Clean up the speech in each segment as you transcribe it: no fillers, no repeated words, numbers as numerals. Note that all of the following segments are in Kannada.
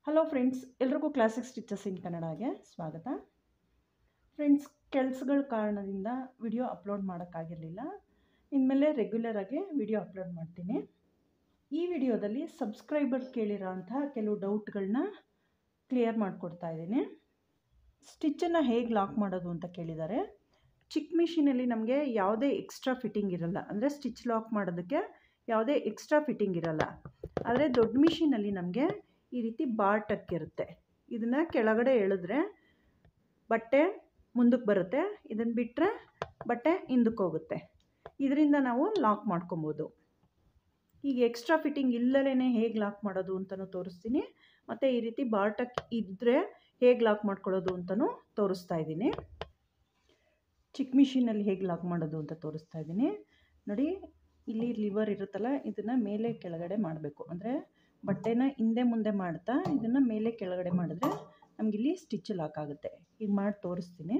ಹಲೋ ಫ್ರೆಂಡ್ಸ್, ಎಲ್ರಿಗೂ ಕ್ಲಾಸಿಕ್ ಸ್ಟಿಚಸ್ ಇನ್ ಕನ್ನಡಗೆ ಸ್ವಾಗತ. ಫ್ರೆಂಡ್ಸ್, ಕೆಲಸಗಳ ಕಾರಣದಿಂದ ವಿಡಿಯೋ ಅಪ್ಲೋಡ್ ಮಾಡೋಕ್ಕಾಗಿರಲಿಲ್ಲ. ಇನ್ಮೇಲೆ ರೆಗ್ಯುಲರಾಗಿ ವಿಡಿಯೋ ಅಪ್ಲೋಡ್ ಮಾಡ್ತೀನಿ. ಈ ವಿಡಿಯೋದಲ್ಲಿ ಸಬ್ಸ್ಕ್ರೈಬರ್ ಕೇಳಿರೋ ಅಂತಹ ಕೆಲವು ಡೌಟ್ಗಳನ್ನ ಕ್ಲಿಯರ್ ಮಾಡಿಕೊಡ್ತಾ ಇದ್ದೀನಿ. ಸ್ಟಿಚ್ಚನ್ನು ಹೇಗೆ ಲಾಕ್ ಮಾಡೋದು ಅಂತ ಕೇಳಿದ್ದಾರೆ. ಚಿಕ್ಕ ಮಿಷಿನಲ್ಲಿ ನಮಗೆ ಯಾವುದೇ ಎಕ್ಸ್ಟ್ರಾ ಫಿಟ್ಟಿಂಗ್ ಇರಲ್ಲ, ಅಂದರೆ ಸ್ಟಿಚ್ ಲಾಕ್ ಮಾಡೋದಕ್ಕೆ ಯಾವುದೇ ಎಕ್ಸ್ಟ್ರಾ ಫಿಟ್ಟಿಂಗ್ ಇರಲ್ಲ. ಆದರೆ ದೊಡ್ಡ ಮಿಷಿನಲ್ಲಿ ನಮಗೆ ಈ ರೀತಿ ಬಾರ್ ಟಕ್ ಇರುತ್ತೆ. ಇದನ್ನು ಕೆಳಗಡೆ ಎಳೆದ್ರೆ ಬಟ್ಟೆ ಮುಂದಕ್ಕೆ ಬರುತ್ತೆ, ಇದನ್ನು ಬಿಟ್ಟರೆ ಬಟ್ಟೆ ಹಿಂದಕ್ಕೆ ಹೋಗುತ್ತೆ. ಇದರಿಂದ ನಾವು ಲಾಕ್ ಮಾಡ್ಕೊಬೋದು. ಈಗ ಎಕ್ಸ್ಟ್ರಾ ಫಿಟ್ಟಿಂಗ್ ಇಲ್ಲದೇ ಹೇಗೆ ಲಾಕ್ ಮಾಡೋದು ಅಂತಲೂ ತೋರಿಸ್ತೀನಿ, ಮತ್ತು ಈ ರೀತಿ ಬಾರ್ ಟಕ್ ಇದ್ದರೆ ಹೇಗೆ ಲಾಕ್ ಮಾಡ್ಕೊಳ್ಳೋದು ಅಂತಲೂ ತೋರಿಸ್ತಾ ಇದ್ದೀನಿ. ಚಿಕ್ಕ ಮಿಷಿನಲ್ಲಿ ಹೇಗೆ ಲಾಕ್ ಮಾಡೋದು ಅಂತ ತೋರಿಸ್ತಾ ಇದ್ದೀನಿ ನೋಡಿ. ಇಲ್ಲಿ ಲಿವರ್ ಇರುತ್ತಲ್ಲ, ಇದನ್ನು ಮೇಲೆ ಕೆಳಗಡೆ ಮಾಡಬೇಕು. ಅಂದರೆ ಬಟ್ಟೆನ ಹಿಂದೆ ಮುಂದೆ ಮಾಡ್ತಾ ಇದನ್ನು ಮೇಲೆ ಕೆಳಗಡೆ ಮಾಡಿದ್ರೆ ನಮಗಿಲ್ಲಿ ಸ್ಟಿಚ್ ಲಾಕ್ ಆಗುತ್ತೆ. ಈಗ ಮಾಡಿ ತೋರಿಸ್ತೀನಿ.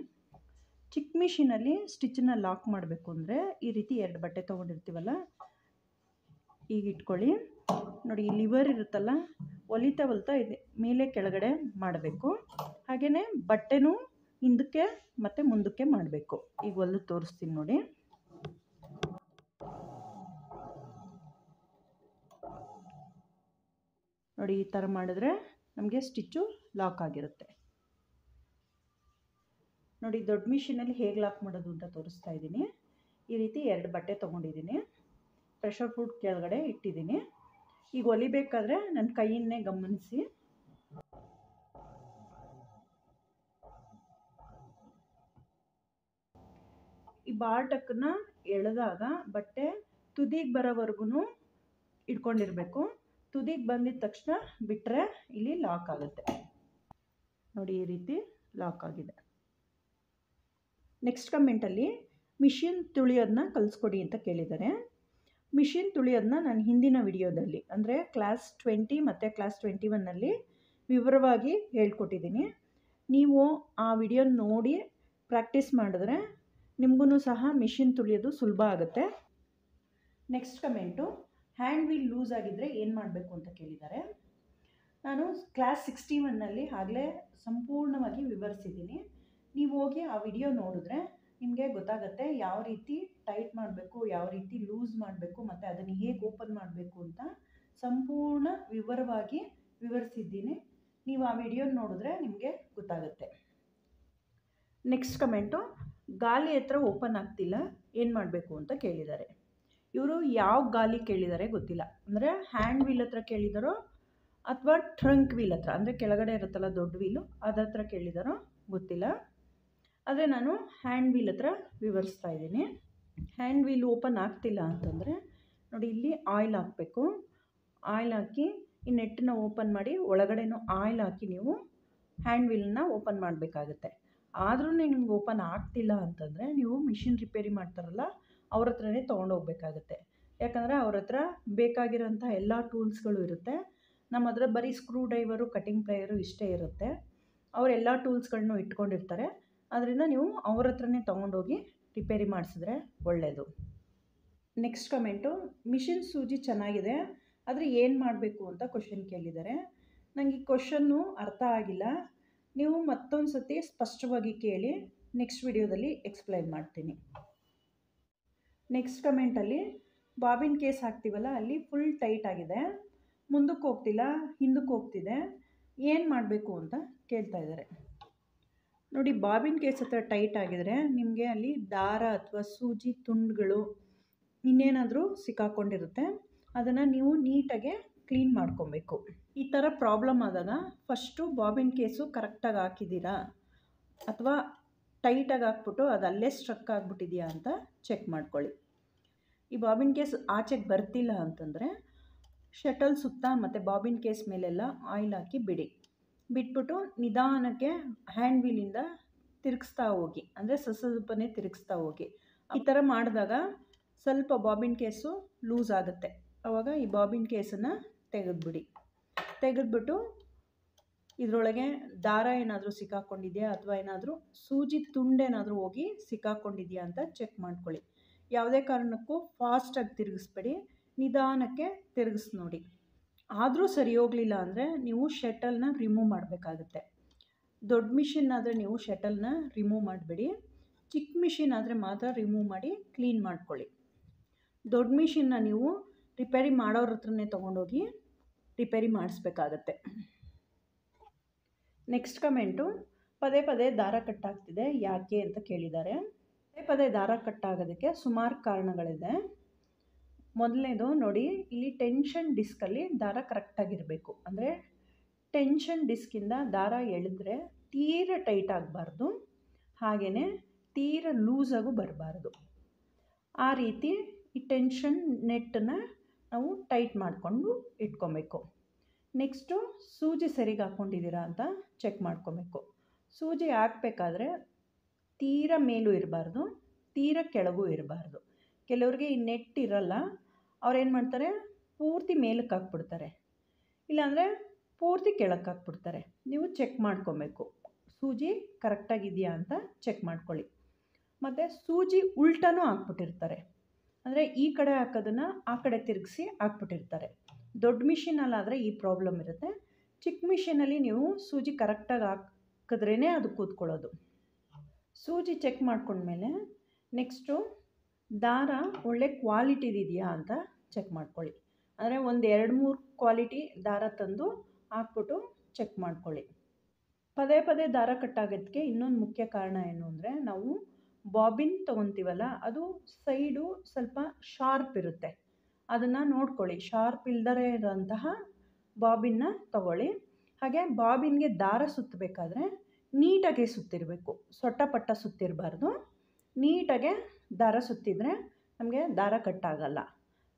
ಚಿಕ್ಕ ಮಿಷಿನಲ್ಲಿ ಸ್ಟಿಚ್ಚನ್ನ ಲಾಕ್ ಮಾಡಬೇಕು ಅಂದರೆ ಈ ರೀತಿ ಎರಡು ಬಟ್ಟೆ ತೊಗೊಂಡಿರ್ತೀವಲ್ಲ, ಈಗ ಇಟ್ಕೊಳ್ಳಿ ನೋಡಿ. ಈ ಲಿವರ್ ಇರುತ್ತಲ್ಲ, ಹೊಲಿತಾ ಇದು ಮೇಲೆ ಕೆಳಗಡೆ ಮಾಡಬೇಕು. ಹಾಗೆಯೇ ಬಟ್ಟೆನೂ ಹಿಂದಕ್ಕೆ ಮತ್ತು ಮುಂದಕ್ಕೆ ಮಾಡಬೇಕು. ಈಗ ಹೊಲಿದು ತೋರಿಸ್ತೀನಿ ನೋಡಿ. ನೋಡಿ, ಈ ಥರ ಮಾಡಿದ್ರೆ ನಮಗೆ ಸ್ಟಿಚ್ಚು ಲಾಕ್ ಆಗಿರುತ್ತೆ. ನೋಡಿ, ದೊಡ್ಡ ಮಿಷಿನಲ್ಲಿ ಹೇಗೆ ಲಾಕ್ ಮಾಡೋದು ಅಂತ ತೋರಿಸ್ತಾ ಇದ್ದೀನಿ. ಈ ರೀತಿ ಎರಡು ಬಟ್ಟೆ ತೊಗೊಂಡಿದ್ದೀನಿ, ಪ್ರೆಷರ್ ಫುಡ್ ಕೆಳಗಡೆ ಇಟ್ಟಿದ್ದೀನಿ. ಈಗ ಹೊಲಿಬೇಕಾದ್ರೆ ನನ್ನ ಕೈಯನ್ನೇ ಗಮನಿಸಿ. ಈ ಬಾರ್ ಟಕ್ಕನ್ನ ಎಳೆದಾಗ ಬಟ್ಟೆ ತುದಿಗೆ ಬರೋವರೆಗೂ ಇಟ್ಕೊಂಡಿರಬೇಕು. ತುದಿಗೆ ಬಂದಿದ ತಕ್ಷಣ ಬಿಟ್ಟರೆ ಇಲ್ಲಿ ಲಾಕ್ ಆಗುತ್ತೆ ನೋಡಿ. ಈ ರೀತಿ ಲಾಕ್ ಆಗಿದೆ. ನೆಕ್ಸ್ಟ್ ಕಮೆಂಟಲ್ಲಿ ಮಿಷಿನ್ ತುಳಿಯೋದನ್ನ ಕಲಿಸ್ಕೊಡಿ ಅಂತ ಕೇಳಿದ್ದಾರೆ. ಮಿಷಿನ್ ತುಳಿಯೋದನ್ನ ನಾನು ಹಿಂದಿನ ವಿಡಿಯೋದಲ್ಲಿ, ಅಂದರೆ ಕ್ಲಾಸ್ 20 ಮತ್ತು ಕ್ಲಾಸ್ 21ನಲ್ಲಿ ವಿವರವಾಗಿ ಹೇಳ್ಕೊಟ್ಟಿದ್ದೀನಿ. ನೀವು ಆ ವಿಡಿಯೋ ನೋಡಿ ಪ್ರಾಕ್ಟೀಸ್ ಮಾಡಿದ್ರೆ ನಿಮಗೂ ಸಹ ಮಿಷಿನ್ ತುಳಿಯೋದು ಸುಲಭ ಆಗುತ್ತೆ. Next comment, hand wheel loose ಆಗಿದ್ದರೆ ಏನು ಮಾಡಬೇಕು ಅಂತ ಕೇಳಿದ್ದಾರೆ. ನಾನು ಕ್ಲಾಸ್ 61ನಲ್ಲಿ ಆಗಲೇ ಸಂಪೂರ್ಣವಾಗಿ ವಿವರಿಸಿದ್ದೀನಿ. ನೀವು ಹೋಗಿ ಆ ವಿಡಿಯೋ ನೋಡಿದ್ರೆ ನಿಮಗೆ ಗೊತ್ತಾಗುತ್ತೆ ಯಾವ ರೀತಿ ಟೈಟ್ ಮಾಡಬೇಕು, ಯಾವ ರೀತಿ ಲೂಸ್ ಮಾಡಬೇಕು, ಮತ್ತು ಅದನ್ನು ಹೇಗೆ ಓಪನ್ ಮಾಡಬೇಕು ಅಂತ ಸಂಪೂರ್ಣ ವಿವರವಾಗಿ ವಿವರಿಸಿದ್ದೀನಿ. ನೀವು ಆ ವಿಡಿಯೋ ನೋಡಿದ್ರೆ ನಿಮಗೆ ಗೊತ್ತಾಗುತ್ತೆ. ನೆಕ್ಸ್ಟ್ ಕಮೆಂಟು, ಗಾಲಿ ಹತ್ರ ಓಪನ್ ಆಗ್ತಿಲ್ಲ, ಏನು ಮಾಡಬೇಕು ಅಂತ ಕೇಳಿದ್ದಾರೆ. ಇವರು ಯಾವ ಗಾಲಿ ಕೇಳಿದ್ದಾರೆ ಗೊತ್ತಿಲ್ಲ. ಅಂದರೆ ಹ್ಯಾಂಡ್ ವೀಲ್ ಹತ್ರ ಕೇಳಿದಾರೋ ಅಥವಾ ಟ್ರಂಕ್ ವೀಲ್ ಹತ್ರ, ಅಂದರೆ ಕೆಳಗಡೆ ಇರುತ್ತಲ್ಲ ದೊಡ್ಡ ವೀಲು, ಅದ್ರ ಹತ್ರ ಕೇಳಿದಾರೋ ಗೊತ್ತಿಲ್ಲ. ಆದರೆ ನಾನು ಹ್ಯಾಂಡ್ ವೀಲ್ ಹತ್ರ ವಿವರಿಸ್ತಾ ಇದ್ದೀನಿ. ಹ್ಯಾಂಡ್ ವೀಲ್ ಓಪನ್ ಆಗ್ತಿಲ್ಲ ಅಂತಂದರೆ ನೋಡಿ, ಇಲ್ಲಿ ಆಯಿಲ್ ಹಾಕಬೇಕು. ಆಯಿಲ್ ಹಾಕಿ ಈ ನೆಟ್ಟನ್ನ ಓಪನ್ ಮಾಡಿ ಒಳಗಡೆನೂ ಆಯಿಲ್ ಹಾಕಿ ನೀವು ಹ್ಯಾಂಡ್ ವೀಲನ್ನ ಓಪನ್ ಮಾಡಬೇಕಾಗತ್ತೆ. ಆದ್ರೂ ನಿಮ್ಗೆ ಓಪನ್ ಆಗ್ತಿಲ್ಲ ಅಂತಂದರೆ ನೀವು ಮಿಷಿನ್ ರಿಪೇರಿ ಮಾಡ್ತಾರಲ್ಲ ಅವ್ರ ಹತ್ರನೇ ತೊಗೊಂಡೋಗ್ಬೇಕಾಗತ್ತೆ. ಯಾಕಂದರೆ ಅವ್ರ ಹತ್ರ ಬೇಕಾಗಿರೋಂಥ ಎಲ್ಲ ಟೂಲ್ಸ್ಗಳು ಇರುತ್ತೆ. ನಮ್ಮ ಹತ್ರ ಬರೀ ಸ್ಕ್ರೂ ಡ್ರೈವರು, ಕಟಿಂಗ್ ಪ್ಲೇಯರು ಇಷ್ಟೇ ಇರುತ್ತೆ. ಅವ್ರು ಎಲ್ಲ ಟೂಲ್ಸ್ಗಳನ್ನೂ ಇಟ್ಕೊಂಡಿರ್ತಾರೆ. ಅದರಿಂದ ನೀವು ಅವ್ರ ಹತ್ರನೇ ತೊಗೊಂಡೋಗಿ ರಿಪೇರಿ ಮಾಡಿಸಿದ್ರೆ ಒಳ್ಳೆಯದು. ನೆಕ್ಸ್ಟ್ ಕಮೆಂಟು, ಮಿಷಿನ್ ಸೂಜಿ ಚೆನ್ನಾಗಿದೆ, ಆದರೆ ಏನು ಮಾಡಬೇಕು ಅಂತ ಕ್ವಶನ್ ಕೇಳಿದ್ದಾರೆ. ನನಗೆ ಈ ಕ್ವಶನ್ನು ಅರ್ಥ ಆಗಿಲ್ಲ. ನೀವು ಮತ್ತೊಂದು ಸತಿ ಸ್ಪಷ್ಟವಾಗಿ ಕೇಳಿ, ನೆಕ್ಸ್ಟ್ ವಿಡಿಯೋದಲ್ಲಿ ಎಕ್ಸ್ಪ್ಲೈನ್ ಮಾಡ್ತೀನಿ. ನೆಕ್ಸ್ಟ್ ಕಮೆಂಟಲ್ಲಿ ಬಾಬಿನ್ ಕೇಸ್ ಹಾಕ್ತೀವಲ್ಲ, ಅಲ್ಲಿ ಫುಲ್ ಟೈಟ್ ಆಗಿದೆ, ಮುಂದಕ್ಕೆ ಹೋಗ್ತಿಲ್ಲ, ಹಿಂದಕ್ಕೆ ಹೋಗ್ತಿದೆ, ಏನು ಮಾಡಬೇಕು ಅಂತ ಕೇಳ್ತಾ ಇದ್ದಾರೆ. ನೋಡಿ, ಬಾಬಿನ್ ಕೇಸ್ ಹತ್ರ ಟೈಟ್ ಆಗಿದರೆ ನಿಮಗೆ ಅಲ್ಲಿ ದಾರ ಅಥವಾ ಸೂಜಿ ತುಂಡುಗಳು ಇನ್ನೇನಾದರೂ ಸಿಕ್ಕಾಕೊಂಡಿರುತ್ತೆ. ಅದನ್ನು ನೀವು ನೀಟಾಗಿ ಕ್ಲೀನ್ ಮಾಡ್ಕೊಬೇಕು. ಈ ಥರ ಪ್ರಾಬ್ಲಮ್ ಆದಾಗ ಫಸ್ಟು ಬಾಬಿನ್ ಕೇಸು ಕರೆಕ್ಟಾಗಿ ಹಾಕಿದ್ದೀರಾ ಅಥವಾ ಟೈಟಾಗಿ ಹಾಕ್ಬಿಟ್ಟು ಅದು ಅಲ್ಲೇ ಸ್ಟ್ರಕ್ ಆಗಿಬಿಟ್ಟಿದೆಯಾ ಅಂತ ಚೆಕ್ ಮಾಡ್ಕೊಳ್ಳಿ. ಈ ಬಾಬಿನ್ ಕೇಸ್ ಆಚೆಗೆ ಬರ್ತಿಲ್ಲ ಅಂತಂದರೆ ಶಟಲ್ ಸುತ್ತ ಮತ್ತು ಬಾಬಿನ್ ಕೇಸ್ ಮೇಲೆಲ್ಲ ಆಯಿಲ್ ಹಾಕಿ ಬಿಟ್ಬಿಟ್ಟು ನಿಧಾನಕ್ಕೆ ಹ್ಯಾಂಡ್ ವೀಲಿಂದ ತಿರುಗಿಸ್ತಾ ಹೋಗಿ, ಅಂದರೆ ಸ್ವಲ್ಪನೇ ತಿರುಗಿಸ್ತಾ ಹೋಗಿ. ಈ ಥರ ಮಾಡಿದಾಗ ಸ್ವಲ್ಪ ಬಾಬಿನ್ ಕೇಸು ಲೂಸ್ ಆಗುತ್ತೆ. ಆವಾಗ ಈ ಬಾಬಿನ್ ಕೇಸನ್ನು ತೆಗೆದ್ಬಿಟ್ಟು ಇದರೊಳಗೆ ದಾರ ಏನಾದರೂ ಸಿಕ್ಕಾಕೊಂಡಿದೆಯಾ ಅಥವಾ ಏನಾದರೂ ಸೂಜಿ ತುಂಡೇನಾದರೂ ಹೋಗಿ ಸಿಕ್ಕಾಕೊಂಡಿದೆಯಾ ಅಂತ ಚೆಕ್ ಮಾಡ್ಕೊಳ್ಳಿ. ಯಾವುದೇ ಕಾರಣಕ್ಕೂ ಫಾಸ್ಟಾಗಿ ತಿರುಗಿಸ್ಬೇಡಿ, ನಿಧಾನಕ್ಕೆ ತಿರುಗಿಸಿ ನೋಡಿ. ಆದರೂ ಸರಿ ಹೋಗಲಿಲ್ಲ ಅಂದರೆ ನೀವು ಶಟಲ್ನ ರಿಮೂವ್ ಮಾಡಬೇಕಾಗುತ್ತೆ. ದೊಡ್ಡ ಮಿಷಿನ್ ಆದರೆ ನೀವು ಶಟಲ್ನ ರಿಮೂವ್ ಮಾಡಬೇಡಿ. ಚಿಕ್ಕ ಮಿಷಿನ್ ಆದರೆ ಮಾತ್ರ ರಿಮೂವ್ ಮಾಡಿ ಕ್ಲೀನ್ ಮಾಡ್ಕೊಳ್ಳಿ. ದೊಡ್ಡ ಮಿಷಿನ್ನ ನೀವು ರಿಪೇರಿ ಮಾಡೋರ ಹತ್ರನೇ ತೊಗೊಂಡೋಗಿ ರಿಪೇರಿ ಮಾಡಿಸ್ಬೇಕಾಗತ್ತೆ. ನೆಕ್ಸ್ಟ್ ಕಮೆಂಟು, ಪದೇ ಪದೇ ದಾರ ಕಟ್ಟಾಗ್ತಿದೆ ಯಾಕೆ ಅಂತ ಕೇಳಿದ್ದಾರೆ. ಪದೇ ಪದೇ ದಾರ ಕಟ್ಟಾಗೋದಕ್ಕೆ ಸುಮಾರು ಕಾರಣಗಳಿದೆ. ಮೊದಲನೇದು ನೋಡಿ, ಇಲ್ಲಿ ಟೆನ್ಷನ್ ಡಿಸ್ಕಲ್ಲಿ ದಾರ ಕರೆಕ್ಟಾಗಿರಬೇಕು. ಅಂದರೆ ಟೆನ್ಷನ್ ಡಿಸ್ಕಿಂದ ದಾರ ಎಳೆದ್ರೆ ತೀರ ಟೈಟ್ ಆಗಬಾರ್ದು, ಹಾಗೆಯೇ ತೀರ ಲೂಸಾಗೂ ಬರಬಾರ್ದು. ಆ ರೀತಿ ಈ ಟೆನ್ಷನ್ ನೆಟ್ಟನ್ನು ನಾವು ಟೈಟ್ ಮಾಡಿಕೊಂಡು ಇಟ್ಕೊಬೇಕು. ನೆಕ್ಸ್ಟು ಸೂಜಿ ಸರಿಗೆ ಹಾಕ್ಕೊಂಡಿದ್ದೀರಾ ಅಂತ ಚೆಕ್ ಮಾಡ್ಕೊಬೇಕು. ಸೂಜಿ ಹಾಕಬೇಕಾದ್ರೆ ತೀರ ಮೇಲೂ ಇರಬಾರ್ದು, ತೀರ ಕೆಳಗೂ ಇರಬಾರ್ದು. ಕೆಲವ್ರಿಗೆ ಈ ನೆಟ್ ಇರಲ್ಲ, ಅವ್ರೇನು ಮಾಡ್ತಾರೆ, ಪೂರ್ತಿ ಮೇಲಕ್ಕೆ ಹಾಕ್ಬಿಡ್ತಾರೆ, ಇಲ್ಲಾಂದರೆ ಪೂರ್ತಿ ಕೆಳಕ್ಕೆ ಹಾಕ್ಬಿಡ್ತಾರೆ. ನೀವು ಚೆಕ್ ಮಾಡ್ಕೊಬೇಕು, ಸೂಜಿ ಕರೆಕ್ಟಾಗಿದೆಯಾ ಅಂತ ಚೆಕ್ ಮಾಡ್ಕೊಳ್ಳಿ. ಮತ್ತು ಸೂಜಿ ಉಲ್ಟನೂ ಹಾಕ್ಬಿಟ್ಟಿರ್ತಾರೆ, ಅಂದರೆ ಈ ಕಡೆ ಹಾಕೋದನ್ನು ಆ ಕಡೆ ತಿರುಗಿಸಿ ಹಾಕ್ಬಿಟ್ಟಿರ್ತಾರೆ. ದೊಡ್ಡ ಮಿಷಿನಲ್ಲಾದರೆ ಈ ಪ್ರಾಬ್ಲಮ್ ಇರುತ್ತೆ. ಚಿಕ್ಕ ಮಿಷಿನಲ್ಲಿ ನೀವು ಸೂಜಿ ಕರೆಕ್ಟಾಗಿ ಹಾಕಿದ್ರೇ ಅದು ಕೂತ್ಕೊಳ್ಳೋದು. ಸೂಜಿ ಚೆಕ್ ಮಾಡ್ಕೊಂಡ್ಮೇಲೆ ನೆಕ್ಸ್ಟು ದಾರ ಒಳ್ಳೆ ಕ್ವಾಲಿಟಿದಿದೆಯಾ ಅಂತ ಚೆಕ್ ಮಾಡ್ಕೊಳ್ಳಿ. ಅಂದರೆ ಒಂದು 2-3 ಕ್ವಾಲಿಟಿ ದಾರ ತಂದು ಹಾಕ್ಬಿಟ್ಟು ಚೆಕ್ ಮಾಡ್ಕೊಳ್ಳಿ. ಪದೇ ಪದೇ ದಾರ ಕಟ್ಟಾಗೋದಕ್ಕೆ ಇನ್ನೊಂದು ಮುಖ್ಯ ಕಾರಣ ಏನು ಅಂದರೆ, ನಾವು ಬಾಬಿನ್ ತೊಗೊತೀವಲ್ಲ, ಅದು ಸೈಡು ಸ್ವಲ್ಪ ಶಾರ್ಪ್ ಇರುತ್ತೆ. ಅದನ್ನು ನೋಡ್ಕೊಳ್ಳಿ, ಶಾರ್ಪ್ ಇಲ್ದರೇ ಇರೋಂತಹ ಬಾಬಿನ್ನ ತಗೊಳ್ಳಿ. ಹಾಗೆ ಬಾಬಿನ್ಗೆ ದಾರ ಸುತ್ತಬೇಕಾದ್ರೆ ನೀಟಾಗೆ ಸುತ್ತಿರಬೇಕು, ಸೊಟ್ಟಪಟ್ಟ ಸುತ್ತಿರಬಾರ್ದು. ನೀಟಾಗೆ ದಾರ ಸುತ್ತಿದರೆ ನಮಗೆ ದಾರ ಕಟ್ಟಾಗಲ್ಲ.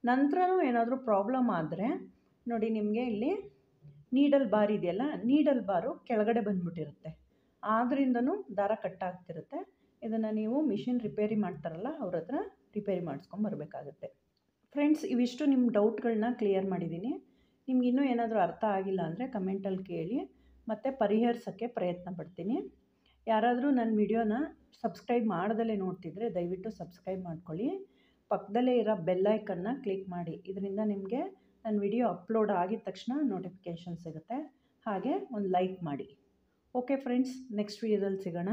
ನಂತರನೂ ಏನಾದರೂ ಪ್ರಾಬ್ಲಮ್ ಆದರೆ ನೋಡಿ, ನಿಮಗೆ ಇಲ್ಲಿ ನೀಡಲ್ ಬಾರ್ ಇದೆಯಲ್ಲ, ನೀಡಲ್ ಬಾರು ಕೆಳಗಡೆ ಬಂದುಬಿಟ್ಟಿರುತ್ತೆ, ಆದ್ದರಿಂದನೂ ದಾರ ಕಟ್ಟಾಗ್ತಿರುತ್ತೆ. ಇದನ್ನು ನೀವು ಮಿಷಿನ್ ರಿಪೇರಿ ಮಾಡ್ತಾರಲ್ಲ ಅವ್ರ ಹತ್ರ ರಿಪೇರಿ ಮಾಡಿಸ್ಕೊಂಬರ್ಬೇಕಾಗತ್ತೆ. ಫ್ರೆಂಡ್ಸ್, ಇವಿಷ್ಟು ನಿಮ್ಮ ಡೌಟ್ಗಳನ್ನ ಕ್ಲಿಯರ್ ಮಾಡಿದ್ದೀನಿ. ನಿಮ್ಗೆ ಇನ್ನೂ ಏನಾದರೂ ಅರ್ಥ ಆಗಿಲ್ಲ ಅಂದರೆ ಕಮೆಂಟಲ್ಲಿ ಕೇಳಿ, ಮತ್ತು ಪರಿಹರಿಸೋಕ್ಕೆ ಪ್ರಯತ್ನ ಪಡ್ತೀನಿ. ಯಾರಾದರೂ ನನ್ನ ವಿಡಿಯೋನ ಸಬ್ಸ್ಕ್ರೈಬ್ ಮಾಡ್ದಲೇ ನೋಡ್ತಿದ್ರೆ ದಯವಿಟ್ಟು ಸಬ್ಸ್ಕ್ರೈಬ್ ಮಾಡ್ಕೊಳ್ಳಿ. ಪಕ್ಕದಲ್ಲೇ ಇರೋ ಬೆಲ್ ಐಕನ್ನ ಕ್ಲಿಕ್ ಮಾಡಿ, ಇದರಿಂದ ನಿಮಗೆ ನನ್ನ ವಿಡಿಯೋ ಅಪ್ಲೋಡ್ ಆಗಿದ ತಕ್ಷಣ ನೋಟಿಫಿಕೇಷನ್ ಸಿಗುತ್ತೆ. ಹಾಗೆ ಒಂದು ಲೈಕ್ ಮಾಡಿ. ಓಕೆ ಫ್ರೆಂಡ್ಸ್, ನೆಕ್ಸ್ಟ್ ವಿಡಿಯೋದಲ್ಲಿ ಸಿಗೋಣ.